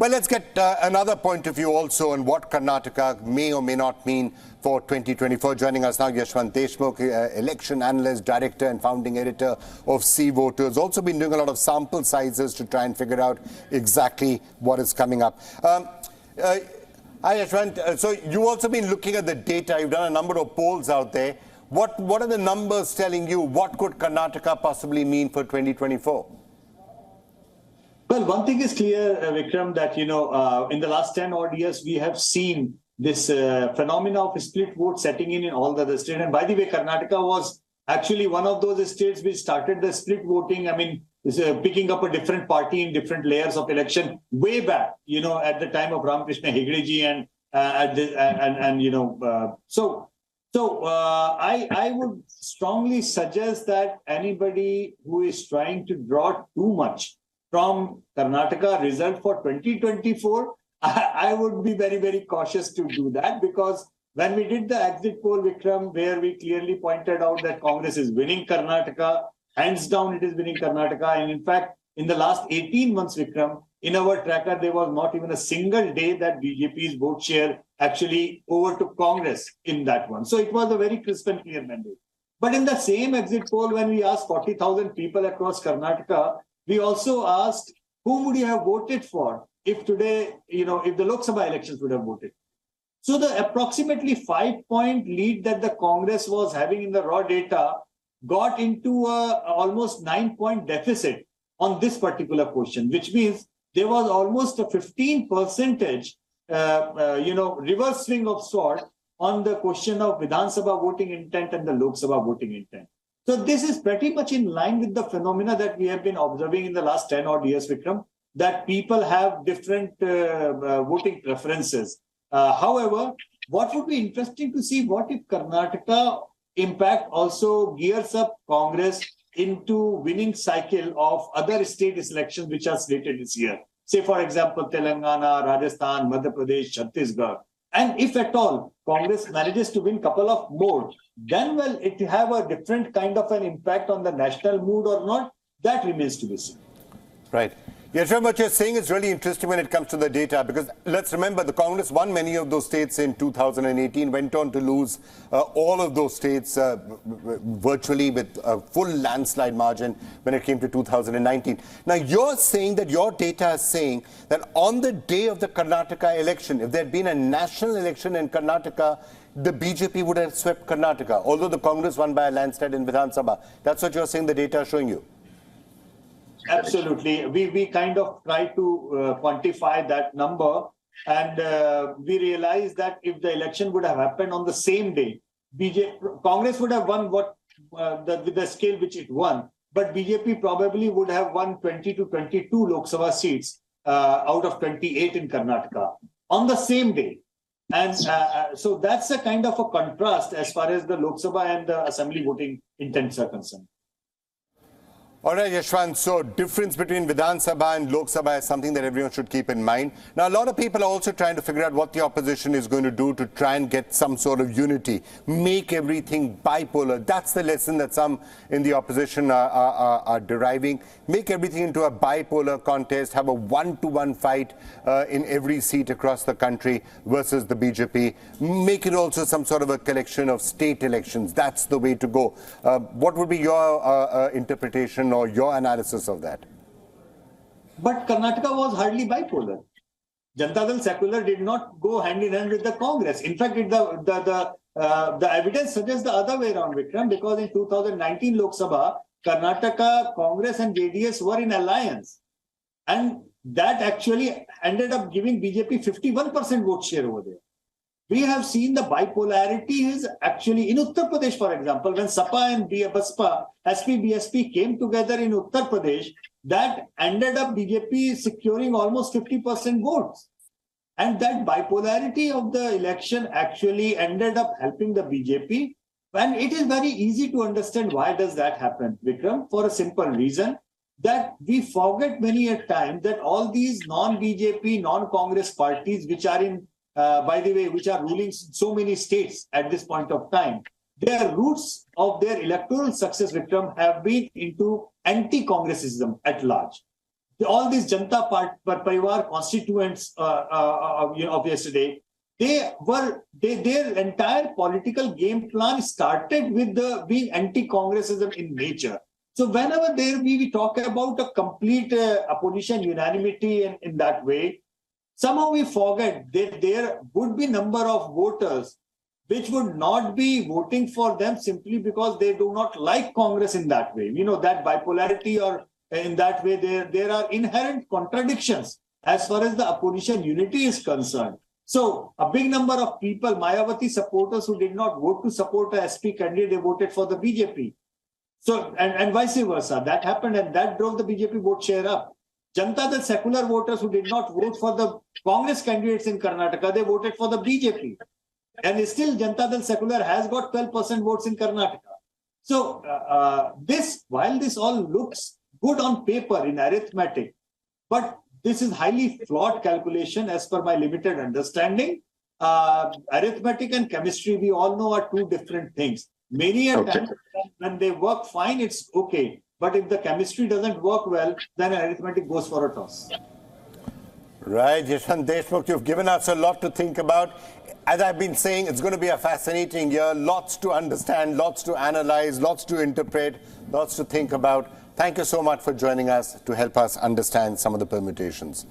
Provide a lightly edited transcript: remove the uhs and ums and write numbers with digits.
Well, let's get another point of view also on what Karnataka may or may not mean for 2024. Joining us now, Yashwant Deshmukh, election analyst, director and founding editor of See Voters. Also been doing a lot of sample sizes to try and figure out exactly what is coming up. Hi, Yashwant. So you've also been looking at the data. You've done a number of polls out there. What are the numbers telling you? What could Karnataka possibly mean for 2024? Well, one thing is clear, Vikram, that, in the last 10 odd years, we have seen this phenomena of split vote setting in all the other states. And by the way, Karnataka was actually one of those states which started the split voting. I mean, picking up a different party in different layers of election way back, at the time of Ramakrishna Hegdeji I would strongly suggest that anybody who is trying to draw too much from Karnataka result for 2024, I would be very, very cautious to do that, because when we did the exit poll, Vikram, where we clearly pointed out that Congress is winning Karnataka, hands down it is winning Karnataka. And in fact, in the last 18 months, Vikram, in our tracker, there was not even a single day that BJP's vote share actually overtook Congress in that one. So it was a very crisp and clear mandate. But in the same exit poll, when we asked 40,000 people across Karnataka, we also asked, whom would you have voted for if today, if the Lok Sabha elections would have voted? So the approximately 5-point lead that the Congress was having in the raw data got into a almost 9-point deficit on this particular question, which means there was almost a 15% reverse swing of sort on the question of Vidhan Sabha voting intent and the Lok Sabha voting intent. So this is pretty much in line with the phenomena that we have been observing in the last 10 odd years, Vikram, that people have different voting preferences. However, what would be interesting to see, what if Karnataka impact also gears up Congress into winning cycle of other state elections which are slated this year. Say, for example, Telangana, Rajasthan, Madhya Pradesh, Chhattisgarh. And if at all Congress manages to win a couple of more, then will it have a different kind of an impact on the national mood or not? That remains to be seen. Right. Yashwant, what you're saying is really interesting when it comes to the data, because let's remember the Congress won many of those states in 2018, went on to lose all of those states virtually with a full landslide margin when it came to 2019. Now, you're saying that your data is saying that on the day of the Karnataka election, if there had been a national election in Karnataka, the BJP would have swept Karnataka, although the Congress won by a landslide in Vidhan Sabha. That's what you're saying the data is showing you. Absolutely. We kind of try to quantify that number, and we realize that if the election would have happened on the same day, Congress would have won with the scale which it won, but BJP probably would have won 20 to 22 Lok Sabha seats out of 28 in Karnataka on the same day. And so that's a kind of a contrast as far as the Lok Sabha and the assembly voting intents are concerned. All right, Yashwant, so difference between Vidhan Sabha and Lok Sabha is something that everyone should keep in mind. Now, a lot of people are also trying to figure out what the opposition is going to do to try and get some sort of unity, make everything bipolar. That's the lesson that some in the opposition are deriving. Make everything into a bipolar contest, have a one-to-one fight in every seat across the country versus the BJP. Make it also some sort of a collection of state elections. That's the way to go. What would be your interpretation or your analysis of that? But Karnataka was hardly bipolar. Janata Dal Secular did not go hand in hand with the Congress. In fact, the evidence suggests the other way around, Vikram, because in 2019 Lok Sabha, Karnataka, Congress and JDS were in alliance. And that actually ended up giving BJP 51% vote share over there. We have seen the bipolarity is actually in Uttar Pradesh, for example, when Sapa and Baspa, SP, BSP came together in Uttar Pradesh, that ended up BJP securing almost 50% votes. And that bipolarity of the election actually ended up helping the BJP. And it is very easy to understand why does that happen, Vikram, for a simple reason that we forget many a time that all these non-BJP, non-Congress parties which are in by the way, which are ruling so many states at this point of time, their roots of their electoral success, Vikram, have been into anti-Congressism at large. all these Janata Parivar constituents of yesterday, their entire political game plan started with being anti-Congressism in nature. So whenever we talk about a complete opposition unanimity in that way, somehow we forget that there would be number of voters which would not be voting for them simply because they do not like Congress in that way. That bipolarity, or in that way, there are inherent contradictions as far as the opposition unity is concerned. So a big number of people, Mayawati supporters who did not vote to support a SP candidate, they voted for the BJP. So, and vice versa, that happened, and that drove the BJP vote share up. Janata Dal secular voters who did not vote for the Congress candidates in Karnataka, they voted for the BJP. And still Janata Dal secular has got 12% votes in Karnataka. So while this all looks good on paper in arithmetic, but this is highly flawed calculation as per my limited understanding. Arithmetic and chemistry, we all know, are two different things. Many a time when they work fine, it's okay. But if the chemistry doesn't work well, then arithmetic goes for a toss. Right, Yashwant Deshmukh, you've given us a lot to think about. As I've been saying, it's going to be a fascinating year. Lots to understand, lots to analyze, lots to interpret, lots to think about. Thank you so much for joining us to help us understand some of the permutations.